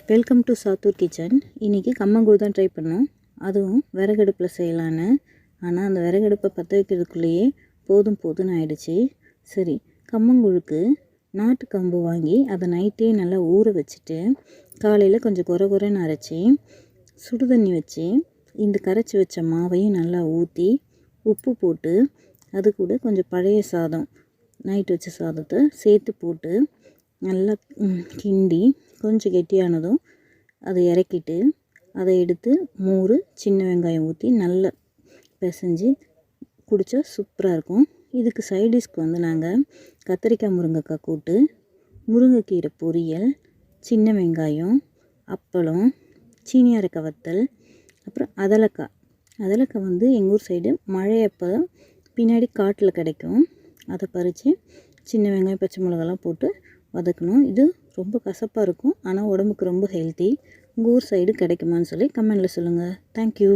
Welcome to Sattur kitchen. இன்றைக்கி கம்மங்கூழ் தான் ட்ரை பண்ணோம். அதுவும் விறகடுப்பில் செய்யலான்னு. ஆனால் அந்த விறகடுப்பை பற்ற வைக்கிறதுக்குள்ளேயே போதும்னு ஆயிடுச்சு. சரி, கம்மங்கூழுக்கு நாட்டு கம்பு வாங்கி அதை நைட்டே நல்லா ஊற வச்சுட்டு காலையில் கொஞ்சம் குறைன்னு அரைச்சி சுடு தண்ணி வச்சு இந்த கரைச்சி வச்ச மாவையும் நல்லா ஊற்றி உப்பு போட்டு அது கூட கொஞ்சம் பழைய சாதம், நைட்டு வச்ச சாதத்தை சேர்த்து போட்டு நல்லா கிண்டி கொஞ்சம் கெட்டியானதும் அதை இறக்கிட்டு அதை எடுத்து மோர், சின்ன வெங்காயம் ஊற்றி நல்லா பிசைஞ்சு குடித்தா சூப்பராக இருக்கும். இதுக்கு சைடிஷ்க்கு நாங்கள் கத்திரிக்காய் முருங்கைக்காய் கூட்டு, முருங்கைக்கீரை பொரியல், சின்ன வெங்காயம், அப்பளம், சீனி அரைக்காய் வத்தல், அப்புறம் அதலக்காய் எங்கள் ஊர் சைடு மழையப்போ பின்னாடி காட்டில் கிடைக்கும். அதை பறித்து சின்ன வெங்காயம், பச்சை மிளகாலாம் போட்டு வதக்கணும். இது ரொம்ப கசப்பாக இருக்கும், ஆனால் உடம்புக்கு ரொம்ப ஹெல்த்தி. உங்கள் ஊர் சைடு கிடைக்குமான்னு சொல்லி கமெண்டில் சொல்லுங்கள். தேங்க்யூ.